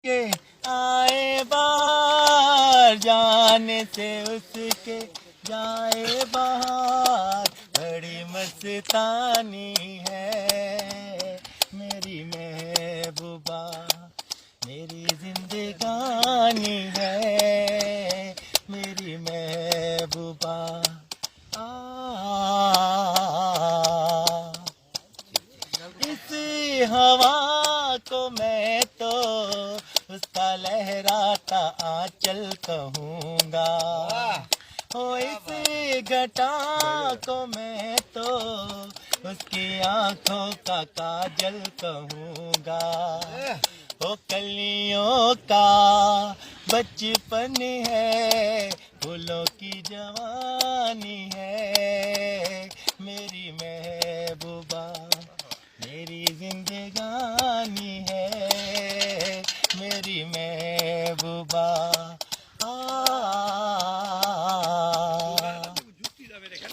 के आए बाहर, जाने से उसके जाए बाहर, बड़ी मस्तानी है मेरी महबूबा, मेरी जिंदगानी है मेरी महबूबा। इस हवा को मैं तो उसका लहराता आंचल कहूँगा, हो इस घटा को मैं तो उसकी आंखों का काजल कहूँगा। वो कलियों का बचपन है, फूलों की जवानी है मेरी महबूबा, मेरी जिंदगानी है मेरी महबूबा।